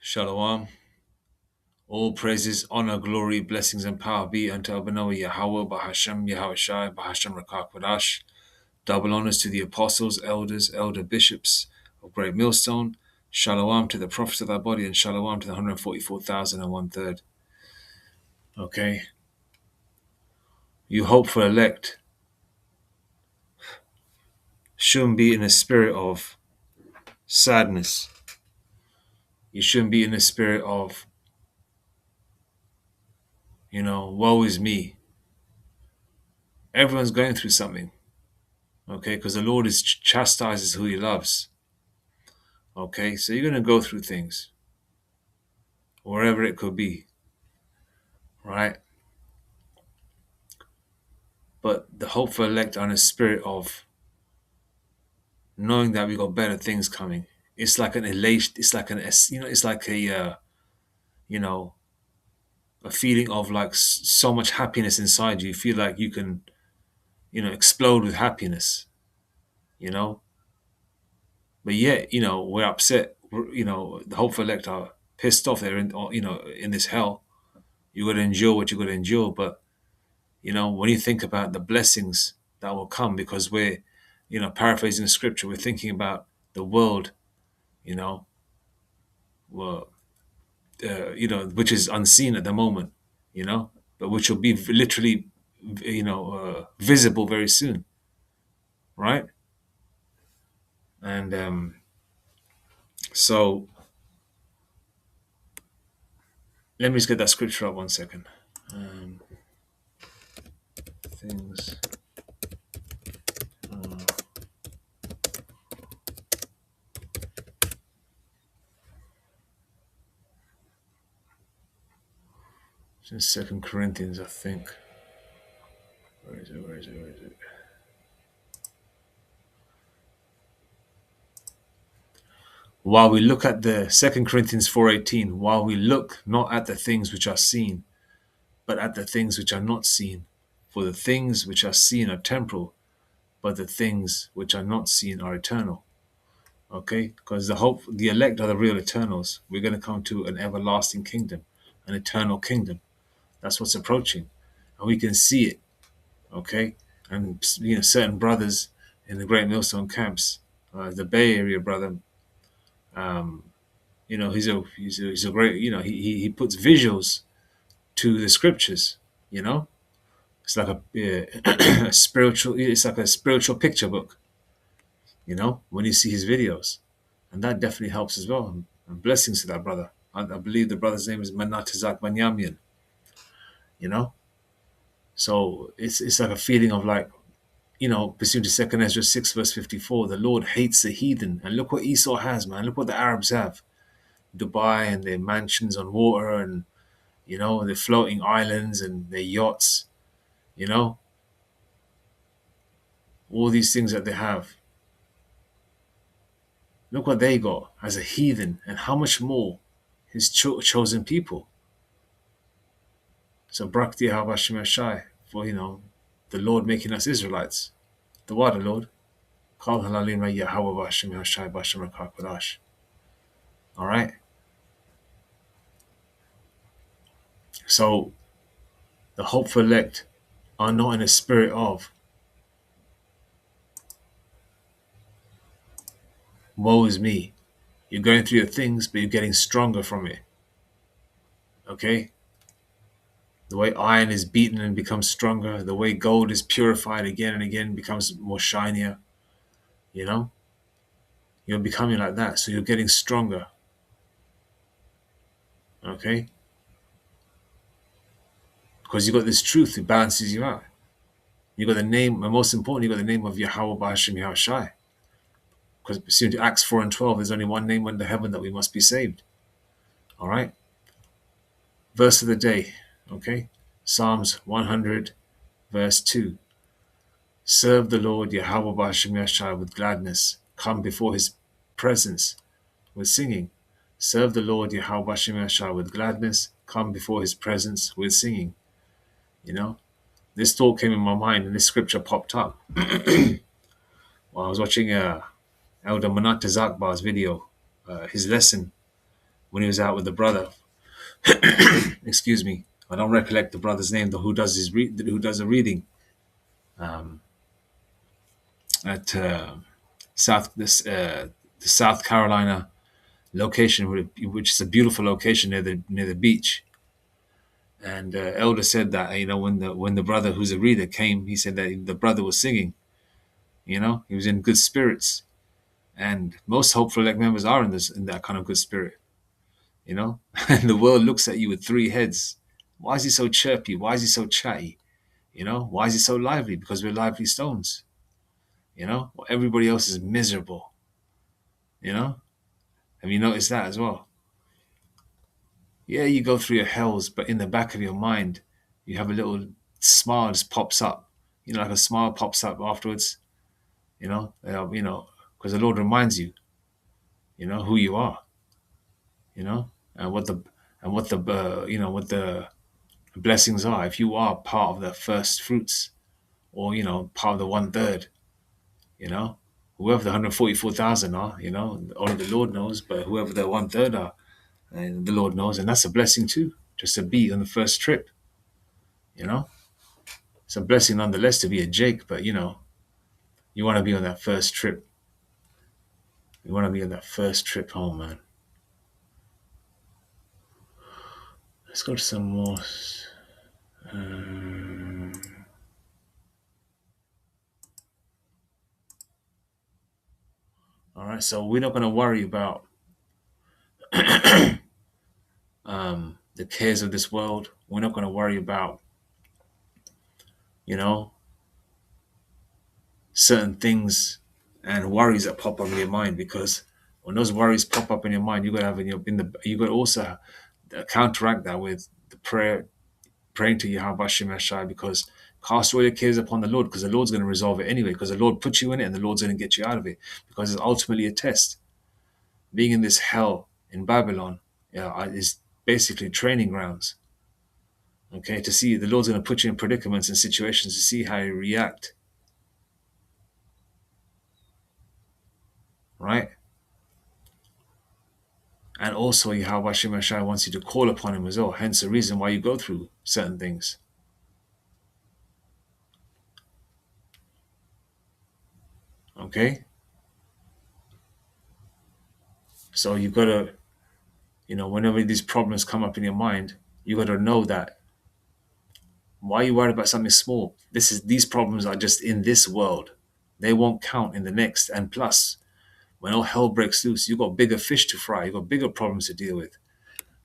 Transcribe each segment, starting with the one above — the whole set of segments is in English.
Shalom. All praises, honor, glory, blessings, and power be unto Abanawa Yahweh, Bahashem, Yahushai, Bahashem Rakak. Double honors to the apostles, elders, elder bishops of Great Millstone. Shalom to the prophets of that body, and shalom to the 144,001 Okay. You hopeful elect shouldn't be in a spirit of sadness. You shouldn't be in a spirit of, woe is me. Everyone's going through something. Okay, because the Lord chastises who he loves. Okay, so you're going to go through things, wherever it could be, right? But the hopeful elect are in a spirit of knowing that we got better things coming. It's like an elation. It's like it's like a feeling of like so much happiness inside you. You feel like you can, explode with happiness, you know. But yet, we're upset. The hopeful elect are pissed off. They're in this hell. You got to endure what you got to endure, but when you think about the blessings that will come, because we're, paraphrasing the scripture, we're thinking about the world, you know, well, which is unseen at the moment, but which will be literally, visible very soon, right? And so let me just get that scripture up 1 second. Things. It's in 2 Corinthians, I think. Where is it? While we look at the 2 Corinthians 4:18, while we look not at the things which are seen, but at the things which are not seen. For the things which are seen are temporal, but the things which are not seen are eternal. Okay? Because the elect are the real eternals. We're going to come to an everlasting kingdom, an eternal kingdom. That's what's approaching. And we can see it. Okay? And, certain brothers in the Great Millstone camps, the Bay Area brother, he's a great, he puts visuals to the scriptures, It's like a spiritual. It's like a spiritual picture book, when you see his videos, and that definitely helps as well. And blessings to that brother. I believe the brother's name is Manatizak Banyamian. So it's like a feeling of like, pursuant to 2 Ezra 6 verse 54, the Lord hates the heathen, and look what Esau has, man. Look what the Arabs have, Dubai and their mansions on water, and their floating islands and their yachts, all these things that they have. Look what they got as a heathen, and how much more his chosen people. So Brakti Havashim Shai for the Lord making us Israelites. The water Lord. Call Halalin Yahweh Bashim Shai Bashim Rakakadash. Alright? So the hopeful elect are not in a spirit of woe is me. You're going through your things, but you're getting stronger from it. Okay? The way iron is beaten and becomes stronger, the way gold is purified again and again, becomes more shinier, You're becoming like that, so you're getting stronger. Okay? Because you got this truth, it balances you out. You got the name, and most important, you got the name of Yahweh Ba'Hashem Yahushai. Because pursuant to Acts 4:12, there's only one name under heaven that we must be saved. Alright? Verse of the day. Okay? Psalms 100, verse 2. Serve the Lord Yahweh Ba'Hashem Yahushai with gladness. Come before his presence with singing. Serve the Lord Yahweh Ba'Hashem Yahushai with gladness. Come before his presence with singing. This thought came in my mind and this scripture popped up while I was watching Elder Manat Zakbar's video, his lesson when he was out with the brother. Excuse me, I don't recollect the brother's name, who does who does the reading um, at the South Carolina location, which is a beautiful location near the beach. And Elder said that, when the brother who's a reader came, he said that the brother was singing. He was in good spirits, and most hopeful elect members are in that kind of good spirit. And the world looks at you with three heads. Why is he so chirpy? Why is he so chatty? Why is he so lively? Because we're lively stones. Well, everybody else is miserable. Have you noticed that as well? Yeah, you go through your hells, but in the back of your mind, you have a little smile just pops up. Like a smile pops up afterwards. Because the Lord reminds you, who you are. And what the blessings are. If you are part of the first fruits, or part of the 1/3, whoever the 144,000 are, only the Lord knows. But whoever the 1/3 are, and the Lord knows, and that's a blessing too, just to be on the first trip. It's a blessing nonetheless to be a Jake, but you want to be on that first trip. You want to be on that first trip home, man. Let's go to some more. All right, so we're not going to worry about the cares of this world. We're not going to worry about, certain things and worries that pop up in your mind, because when those worries pop up in your mind, you got to have you got to also counteract that with the praying to Yahweh Shemashai, because cast all your cares upon the Lord, because the Lord's going to resolve it anyway, because the Lord put you in it and the Lord's going to get you out of it, because it's ultimately a test. Being in this hell in Babylon, is basically training grounds. Okay, to see the Lord's going to put you in predicaments and situations to see how you react. Right? And also, Yahweh Shemashai wants you to call upon him as well. Hence the reason why you go through certain things. Okay? So you got to, whenever these problems come up in your mind, you got to know that, why are you worried about something small? These problems are just in this world. They won't count in the next. And plus, when all hell breaks loose, you got bigger fish to fry. You got bigger problems to deal with.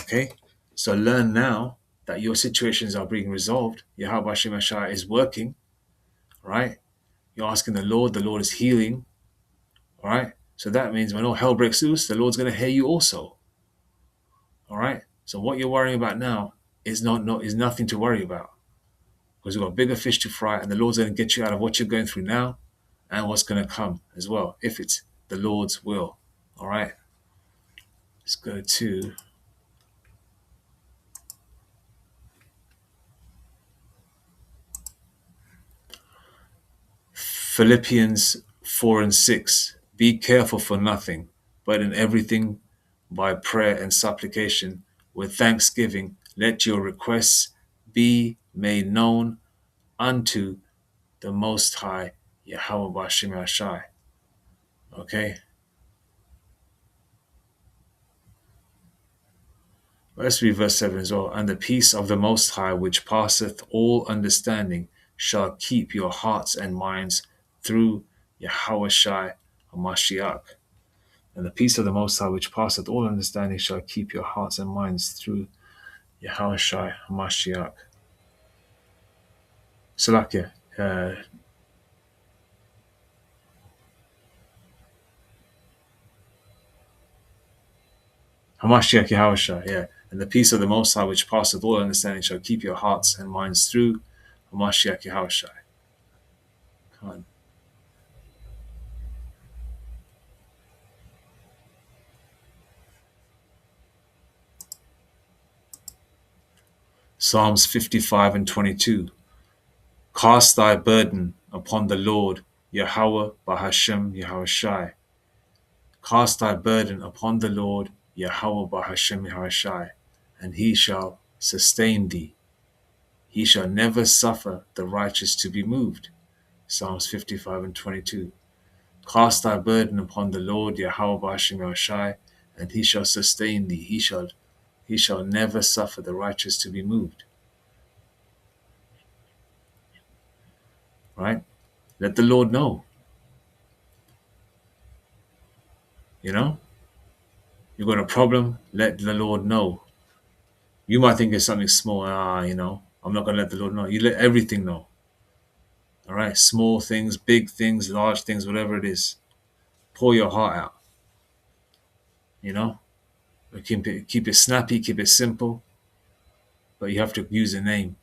Okay? So learn now that your situations are being resolved. Yahweh Shemashai is working. Right? You're asking the Lord is healing. All right? So that means when all hell breaks loose, the Lord's going to hear you also. All right? So what you're worrying about now is nothing to worry about, because you've got bigger fish to fry, and the Lord's going to get you out of what you're going through now and what's going to come as well, if it's the Lord's will. All right? Let's go to Philippians 4 and 6. Be careful for nothing, but in everything by prayer and supplication with thanksgiving, let your requests be made known unto the Most High, Yahweh Bashim Ashai. Okay? Let's read verse 7 as well. And the peace of the Most High, which passeth all understanding, shall keep your hearts and minds through Yahweh Shai HaMashiach. And the peace of the Most High, which passeth all understanding, shall keep your hearts and minds through Yahweh Shai HaMashiach. Salakia. HaMashiach Yahweh Shai, yeah. And the peace of the Most High, which passeth all understanding, shall keep your hearts and minds through HaMashiach Yahweh Shai. Come on. Psalms 55 and 22. Cast thy burden upon the Lord, Yahweh Bahashem Yahweh Shai. Cast thy burden upon the Lord, Yahweh Bahashem Yahushai, and he shall sustain thee. He shall never suffer the righteous to be moved. Psalms 55 and 22. Cast thy burden upon the Lord, Yahweh Bahashem Yahushai, and he shall sustain thee. He shall never suffer the righteous to be moved. Right? Let the Lord know. You know? You've got a problem, let the Lord know. You might think it's something small. I'm not going to let the Lord know. You let everything know. All right? Small things, big things, large things, whatever it is. Pour your heart out. You know? Keep it snappy, keep it simple. But you have to use a name.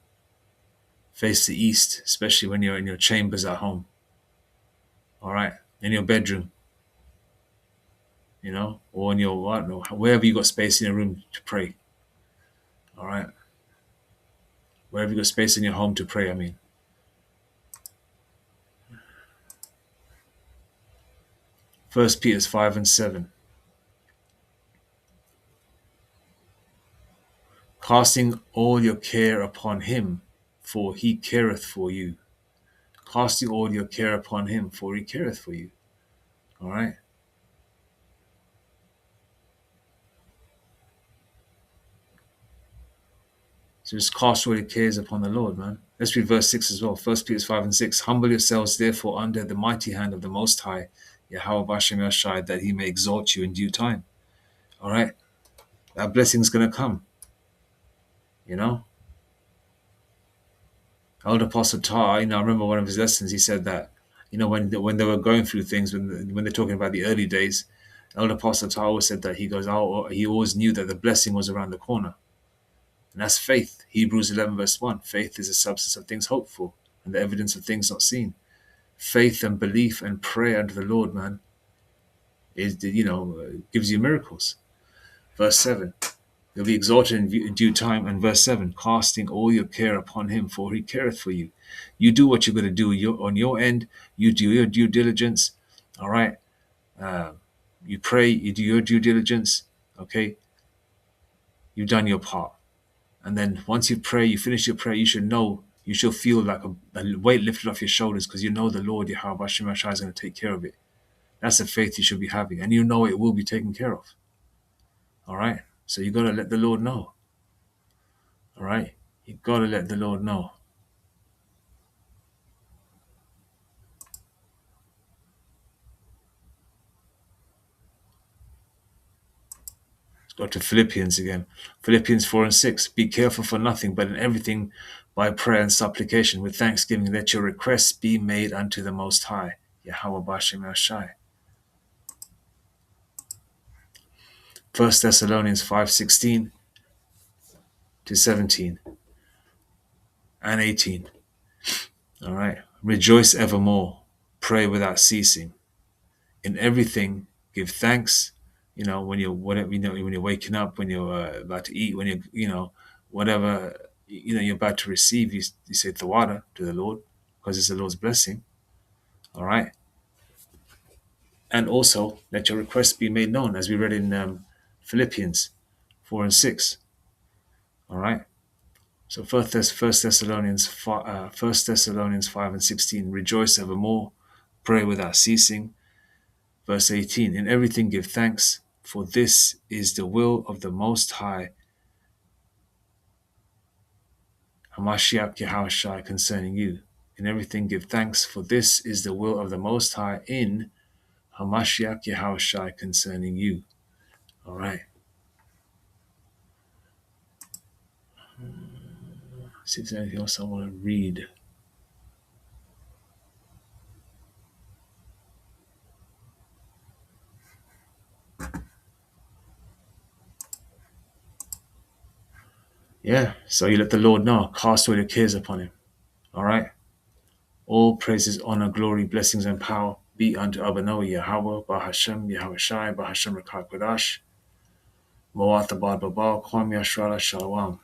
Face the east, especially when you're in your chambers at home. All right? In your bedroom. Or in your, wherever you got space in your room to pray. All right? Wherever you got space in your home to pray, I mean. 1 Peter 5 and 7. Casting all your care upon him, for he careth for you. Casting all your care upon him, for he careth for you. All right? So just cast all your cares upon the Lord, man. Let's read verse 6 as well. 1 Peter 5 and 6. Humble yourselves, therefore, under the mighty hand of the Most High, Yahweh Bashem Yashai, that he may exalt you in due time. All right? That blessing's going to come. Elder Apostle Tar, I remember one of his lessons, he said that, when they were going through things, when they're talking about the early days, Elder Apostle Tar always said that he always knew that the blessing was around the corner. And that's faith. Hebrews 11 verse 1. Faith is the substance of things hoped for and the evidence of things not seen. Faith and belief and prayer unto the Lord, man, gives you miracles. Verse 7. You'll be exalted in due time. And verse 7, casting all your care upon him, for he careth for you. You do what you're going to do on your end. You do your due diligence. All right. You pray. You do your due diligence. Okay. You've done your part. And then once you pray, you finish your prayer, you should feel like a weight lifted off your shoulders, because you know the Lord, Yahweh Hashem Yashai, is going to take care of it. That's the faith you should be having. And you know it will be taken care of. All right. So you got to let the Lord know. All right. You got to let the Lord know. Let's go to Philippians again. Philippians 4 and 6. Be careful for nothing, but in everything by prayer and supplication with thanksgiving, let your requests be made unto the Most High, Yahweh Bashem Yashai. 1 Thessalonians 5:16 to 17 and 18. All right. Rejoice evermore. Pray without ceasing. In everything, give thanks. When you're when you're waking up, when you're about to eat, when whatever you're about to receive, you say Tawada to the Lord, because it's the Lord's blessing. All right. And also let your requests be made known, as we read in Philippians 4 and 6. All right. So 1 Thessalonians 5 and 16, rejoice evermore, pray without ceasing. Verse 18, in everything give thanks, for this is the will of the Most High, Hamashiach Yahushai, concerning you. In everything give thanks, for this is the will of the Most High in Hamashiach Yahushai concerning you. All right. See if there's anything else I want to read. Yeah, so you let the Lord know. Cast all your cares upon him. All right. All praises, honor, glory, blessings, and power be unto Abanoah Yahweh, Bahashem, Yahushai, Bahashem Rakak Kodash, Moat Abad Babal, Kwam Yashrala Shalom.